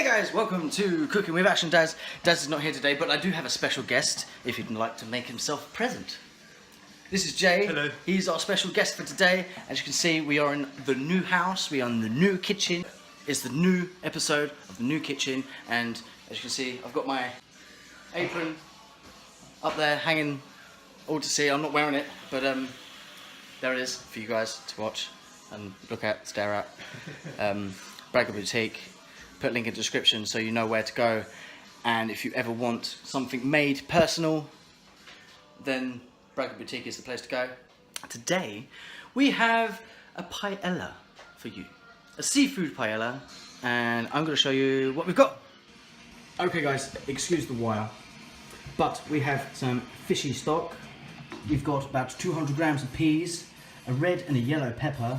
Hey guys, welcome to Cooking with Ash and Daz. Daz is not here today, but I do have a special guest, if he'd like to make himself present. This is Jay. Hello. He's our special guest for today. As you can see, we are in the new house, we are in the new kitchen. It's the new episode of the new kitchen, and as you can see, I've got my apron up there hanging all to see. I'm not wearing it, but there it is for you guys to watch and look at, stare at. Bragger Boutique. Put link in the description so you know where to go, and if you ever want something made personal, then Bragger Boutique is the place to go. Today we have a paella for you, a seafood paella, and I'm going to show you what we've got. Okay guys, excuse the wire, but we have some fishy stock. We've got about 200 grams of peas, a red and a yellow pepper,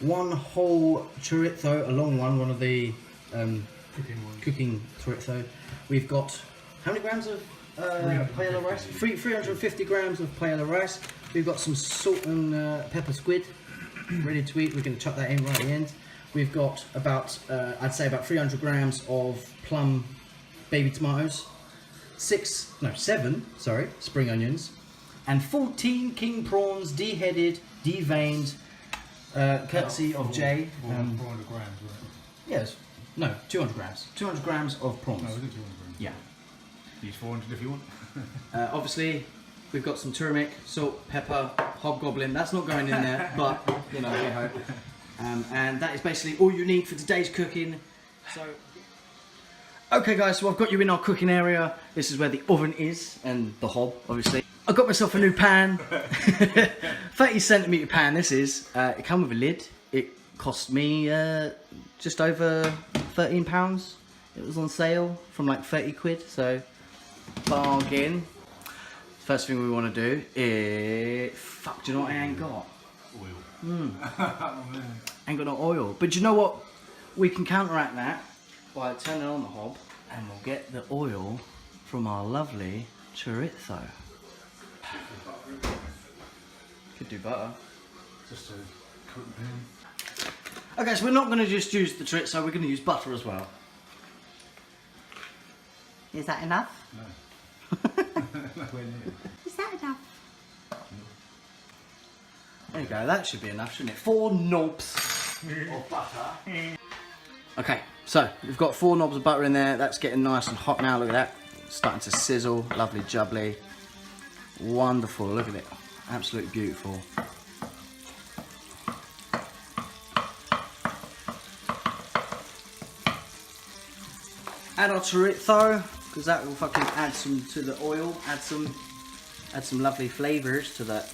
one whole chorizo, a long one of the cooking chorizo. We've got how many grams of paella rice? 350 grams of paella rice. We've got some salt and pepper squid ready to eat. We're going to chuck that in right at the end. We've got about I'd say about 300 grams of plum baby tomatoes, 7 spring onions, and 14 king prawns, de-headed, de-veined, courtesy of Jay. 400 grams, right? Yes. No, 200 grams. 200 grams of prawns. No, is it 200 grams? Yeah. Use 400 if you want. Obviously, we've got some turmeric, salt, pepper, hobgoblin. That's not going in there, but, you know, hey ho. And that is basically all you need for today's cooking. So, okay guys, so I've got you in our cooking area. This is where the oven is, and the hob, obviously. I got myself a new pan. 30 centimetre pan this is. It came with a lid. It cost me just over £13. It was on sale from like 30 quid, so bargain. First thing we want to do is, fuck, do you know what I ain't got? Oil. Ain't got no oil. But do you know what? We can counteract that by turning on the hob, and we'll get the oil from our lovely chorizo. Could do butter. Just a cook pan. Okay, so we're not going to just use the chorizo, we're going to use butter as well. Is that enough? No. Nowhere near. Is that enough? There you go, that should be enough, shouldn't it? 4 knobs of butter. Okay, so we've got 4 knobs of butter in there. That's getting nice and hot now, look at that. It's starting to sizzle, lovely jubbly. Wonderful, look at it. Absolutely beautiful. Add our chorizo, because that will fucking add some to the oil, add some lovely flavours to that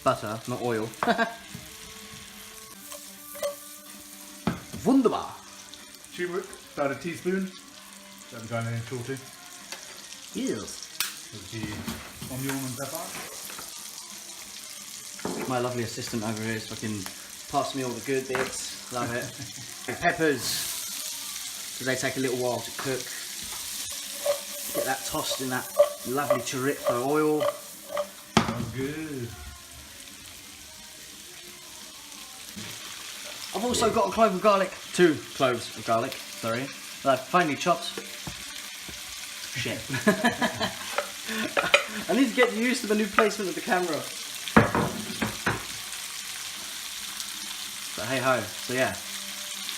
butter, not oil. Wunderbar. Turmeric, about a teaspoon. That'll go in shortly. Yes. With the onion and pepper. My lovely assistant over here is fucking passing me all the good bits. Love it. Peppers. Because they take a little while to cook. Get that tossed in that lovely chorizo oil. Oh, good. I've also got a clove of garlic. 2 cloves of garlic, sorry. That I've finely chopped. Shit. I need to get used to the new placement of the camera. But hey ho, so yeah.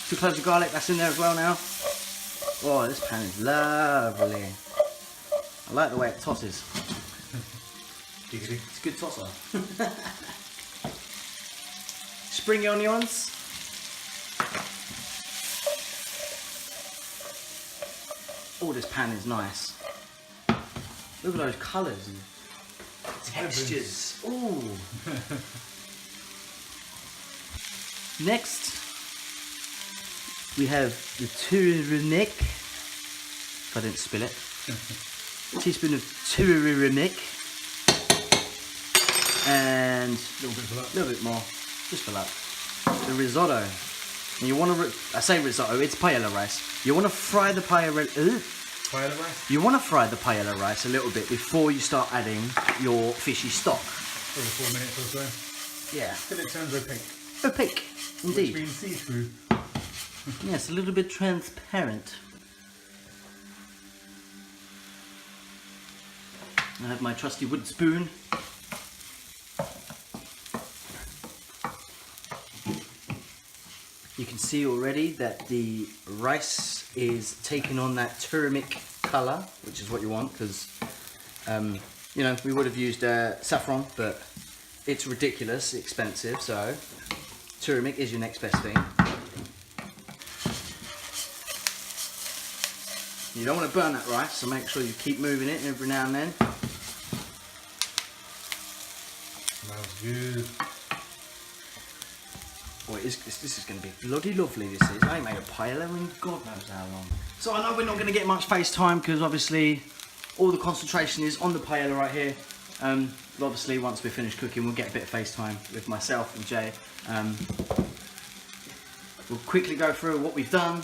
2 cloves of garlic, that's in there as well now. Oh, this pan is lovely. I like the way it tosses. Giggity. It's a good tosser. Spring onions. Oh, this pan is nice. Look at those colours and textures. Ooh. Next, we have the turmeric. If I didn't spill it. A teaspoon of turmeric. And a little bit more, just for luck. The risotto. And you want to, I say risotto, it's paella rice. You want to fry the paella rice? You want to fry the paella rice a little bit before you start adding your fishy stock. Over 4 minutes or so. Yeah. Till it turns opaque. Opaque, indeed. Which means see-through. Yes, a little bit transparent. I have my trusty wood spoon. You can see already that the rice is taking on that turmeric colour, which is what you want, because you know, we would have used saffron, but it's ridiculous expensive, so turmeric is your next best thing. You don't want to burn that rice, so make sure you keep moving it every now and then. Smells good. Boy, this is going to be bloody lovely, this is. I ain't made a paella in God knows how long. So I know we're not going to get much face time, because obviously all the concentration is on the paella right here. But obviously once we finish cooking, we'll get a bit of face time with myself and Jay. We'll quickly go through what we've done,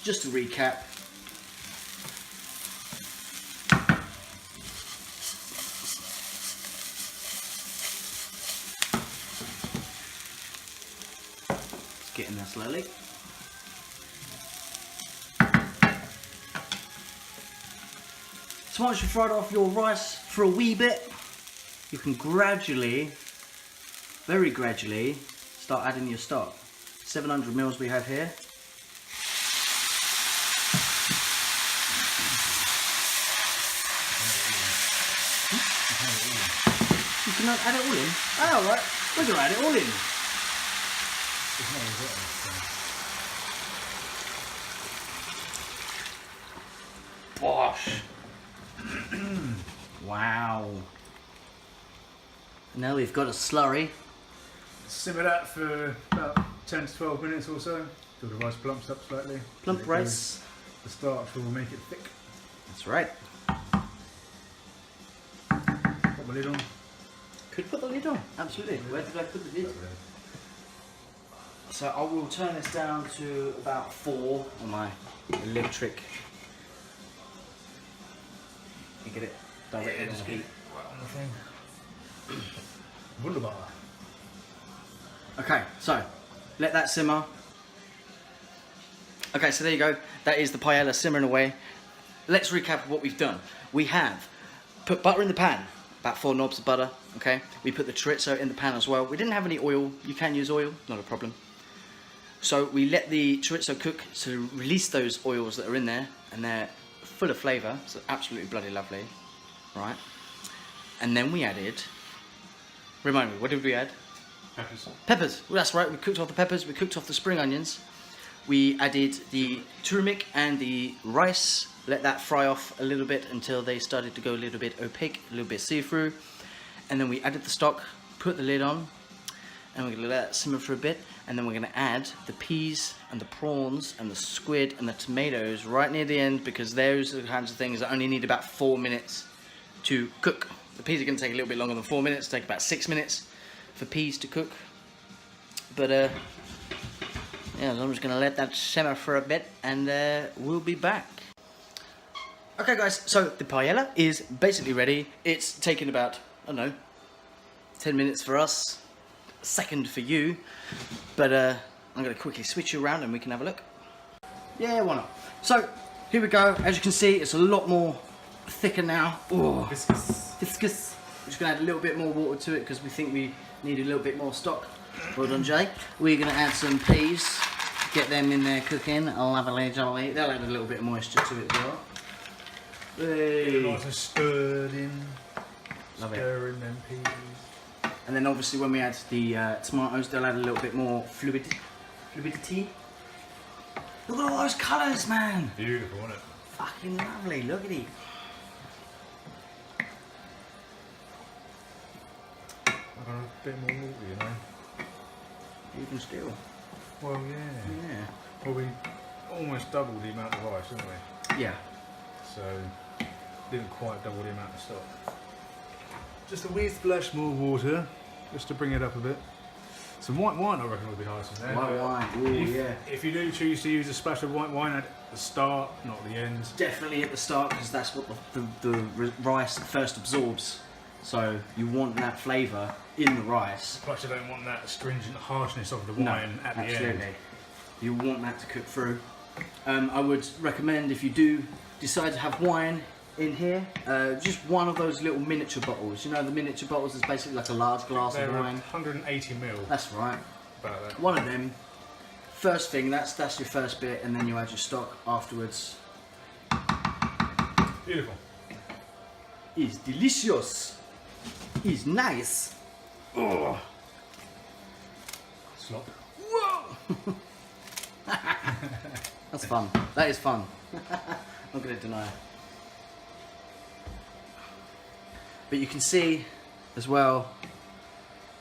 just to recap. Getting there slowly. So once you've fried off your rice for a wee bit, you can gradually, very gradually, start adding your stock. 700 mils we have here. You can add it all in? Oh, right. We're going to add it all in. Bosh! Wow. Now we've got a slurry. Simmer that for about 10 to 12 minutes or so. Till the rice plumps up slightly. Plump rice. The starch will make it thick. That's right. Put the lid on. Could put the lid on, absolutely. Where did I put the lid? So I will turn this down to about 4 on my electric. You get it directly on the heat. Right on the thing. Wunderbar. Okay, so let that simmer. Okay, so there you go. That is the paella simmering away. Let's recap what we've done. We have put butter in the pan, about 4 knobs of butter. Okay, we put the chorizo in the pan as well. We didn't have any oil. You can use oil, not a problem. So we let the chorizo cook to release those oils that are in there, and they're full of flavour, so absolutely bloody lovely, right? And then we added, remind me, what did we add? Peppers. Peppers, well, that's right, we cooked off the peppers, we cooked off the spring onions. We added the turmeric and the rice, let that fry off a little bit until they started to go a little bit opaque, a little bit see-through. And then we added the stock, put the lid on, and we're going to let that simmer for a bit, and then we're going to add the peas and the prawns and the squid and the tomatoes right near the end, because those are the kinds of things that only need about 4 minutes to cook. The peas are going to take a little bit longer than 4 minutes, take about 6 minutes for peas to cook. But yeah, so I'm just going to let that simmer for a bit, and we'll be back. Okay guys, so the paella is basically ready. It's taken about, I don't know, 10 minutes for us, a second for you, but I'm going to quickly switch you around and we can have a look. Yeah, why not? So, here we go. As you can see, it's a lot more thicker now. Oh, Viscous. viscous. We're just going to add a little bit more water to it because we think we need a little bit more stock. Well done, Jay. We're going to add some peas, get them in there cooking. Lovely, jolly. They'll add a little bit of moisture to it as well. Hey. Nice and stirred in. Love it. Stirring them peas. And then obviously when we add the tomatoes, they'll add a little bit more fluidity. Look at all those colours, man! Beautiful, isn't it? Fucking lovely, look at it. I've got a bit more water, you know. Even still. Well, yeah. Yeah. Well, we almost doubled the amount of rice, didn't we? Yeah. So, didn't quite double the amount of stock. Just a wee splash more water, just to bring it up a bit. Some white wine, I reckon, would be nice in there. White wine, ooh, yeah. If you do choose to use a splash of white wine at the start, not the end. Definitely at the start, because that's what the rice first absorbs. So you want that flavour in the rice. Plus, you don't want that astringent harshness of the wine at the absolutely. end. You want that to cook through. I would recommend, if you do decide to have wine in here. Just one of those little miniature bottles. You know, the miniature bottles is basically like a large glass of wine. 180 ml. That's right. About that. One of them. First thing, that's your first bit, and then you add your stock afterwards. Beautiful. It's delicious. It's nice. Oh. Slop. Whoa! That's fun. That is fun. Not going to deny it. But you can see as well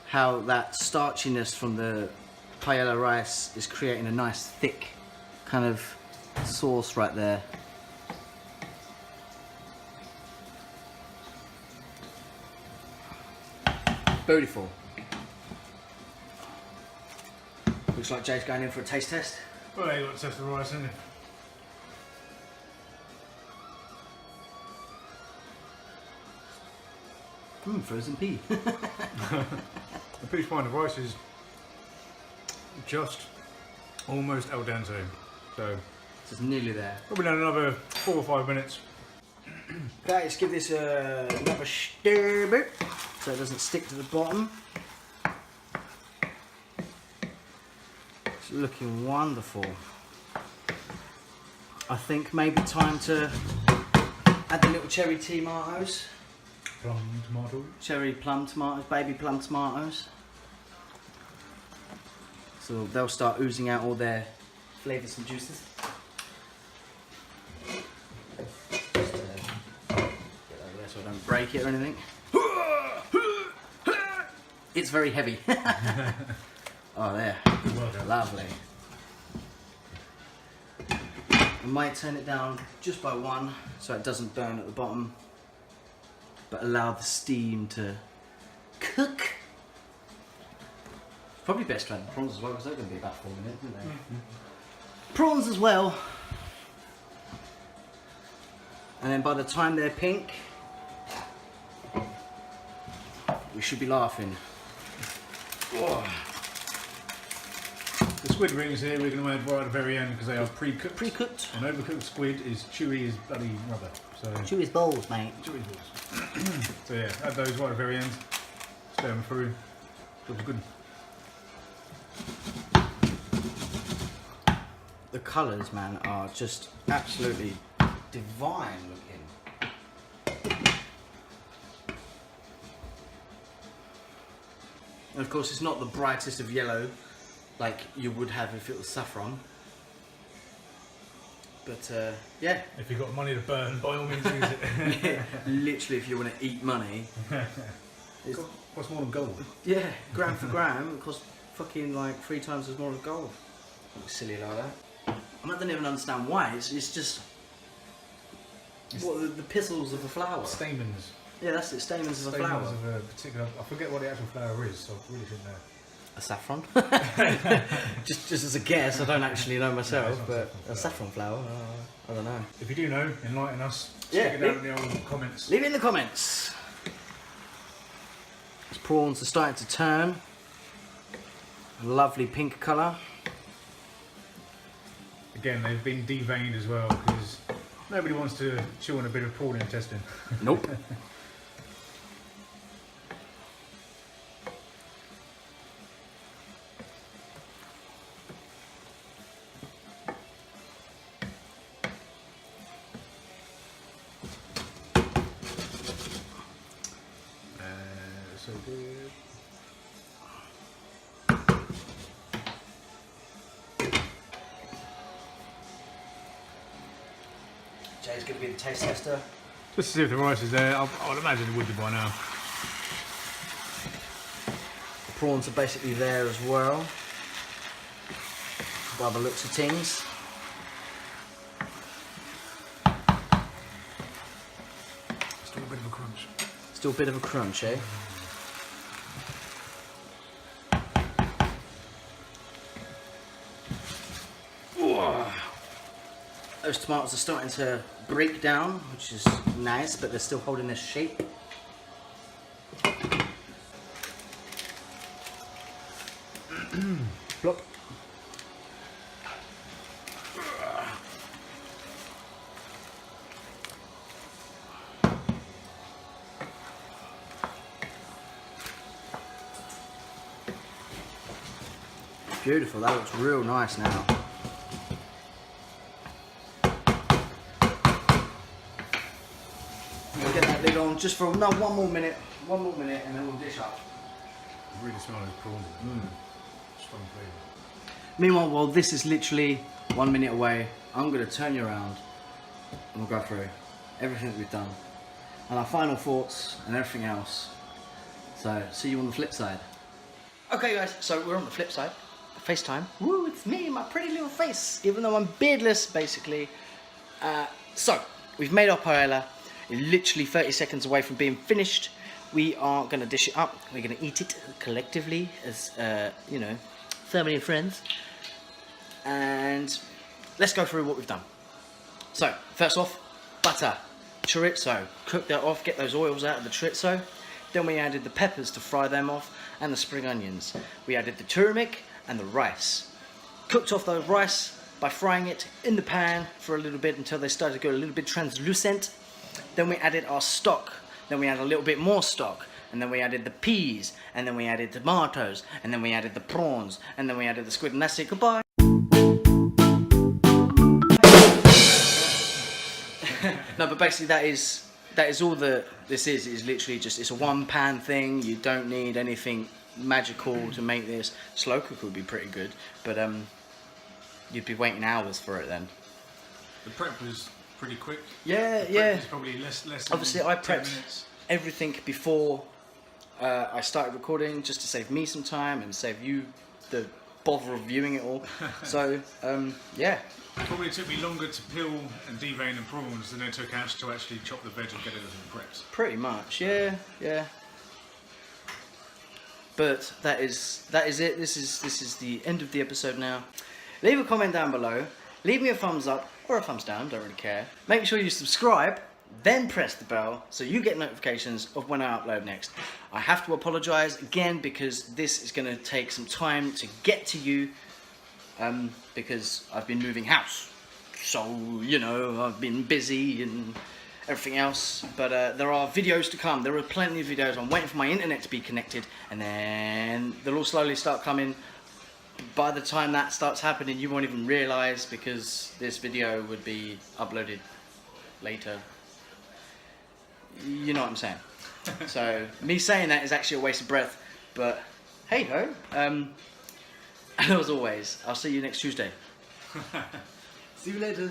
how that starchiness from the paella rice is creating a nice thick kind of sauce right there. Beautiful. Looks like Jay's going in for a taste test. Well, you got to test the rice, haven't you? Frozen pea. The peach fine, the rice is just almost al dente. So It's nearly there. probably done another 4 or 5 minutes. Okay, let's give this another stir bit so it doesn't stick to the bottom. It's looking wonderful. I think maybe time to add the little cherry tomatoes. Plum tomato. Cherry plum tomatoes, baby plum tomatoes. So they'll start oozing out all their flavours and juices. Just get over there so I don't break it or anything. It's very heavy. Oh, there. Well done. Lovely. I might turn it down just by 1 so it doesn't burn at the bottom, but allow the steam to cook. Probably best to add the prawns as well because they're going to be about 4 minutes, aren't they? Mm-hmm. Prawns as well. And then by the time they're pink, we should be laughing. Oh. The squid rings here we're going to add right at the very end because they are pre-cooked. Pre-cooked. And overcooked squid is chewy as bloody rubber. So Chewy's balls, mate. chewy balls. So yeah, add those right at the very end. Stir them through. Looks good. The colours, man, are just absolutely divine looking. And of course, it's not the brightest of yellow like you would have if it was saffron. But yeah. If you've got money to burn, by all means use it. Literally, if you want to eat money. What's more than gold? Yeah, gram for gram, it costs fucking like 3 times as more as gold. Silly like that. I don't even understand why. It's just what the pistils of a flower. Stamens. Yeah, that's it. Stamens of a flower. Stamens of a particular. I forget what the actual flower is, so I really shouldn't know. A saffron. just as a guess. I don't actually know myself, but a saffron flower. I don't know. If you do know, enlighten us. Yeah, Stick it down in the old comments. Leave it in the comments. These prawns are starting to turn. A lovely pink colour. Again, they've been deveined as well because nobody wants to chew on a bit of prawn intestine. Nope. So good. Jay's going to be the taste tester. Just to see if the rice is there. I would imagine it would be by now. The prawns are basically there as well, by the looks of things. Still a bit of a crunch. Still a bit of a crunch, eh? Those tomatoes are starting to break down, which is nice, but they're still holding their shape. Plop. Beautiful, that looks real nice now. We'll get that lid on just for one more minute, and then we'll dish up. I really smell those prawns. Strong flavour. Meanwhile, while this is literally 1 minute away, I'm going to turn you around and we'll go through everything that we've done and our final thoughts and everything else. So, see you on the flip side. Okay guys, so we're on the flip side. FaceTime. Woo, it's me, my pretty little face, even though I'm beardless, basically. So, we've made our paella. It's literally 30 seconds away from being finished. We are going to dish it up. We're going to eat it collectively as, you know, family and friends. And let's go through what we've done. So, first off, butter, chorizo. Cook that off, get those oils out of the chorizo. Then we added the peppers to fry them off and the spring onions. We added the turmeric and the rice. Cooked off those rice by frying it in the pan for a little bit until they started to go a little bit translucent. Then we added our stock. Then we added a little bit more stock. And then we added the peas. And then we added tomatoes. And then we added the prawns. And then we added the squid. And that's it. Goodbye. No, but basically that is all this is literally just, it's a one pan thing. You don't need anything magical to make this. Slow cook would be pretty good, but you'd be waiting hours for it then. The prep was pretty quick. Yeah, the yeah. prep was probably less than obviously I 10 prepped minutes. everything before I started recording, just to save me some time and save you the bother of viewing it all. So yeah. It probably took me longer to peel and devein the prawns than it took Ash to actually chop the veg and get everything prepped. Pretty much, yeah, yeah. But that is it. This is the end of the episode now. Leave a comment down below. Leave me a thumbs up or a thumbs down. Don't really care. Make sure you subscribe. Then press the bell so you get notifications of when I upload next. I have to apologise again because this is going to take some time to get to you. Because I've been moving house, so you know I've been busy and everything else, but there are videos to come. There are plenty of videos. I'm waiting for my internet to be connected, and then they'll all slowly start coming. By the time that starts happening, you won't even realise because this video would be uploaded later. You know what I'm saying. So me saying that is actually a waste of breath, but hey ho. And as always, I'll see you next Tuesday. See you later.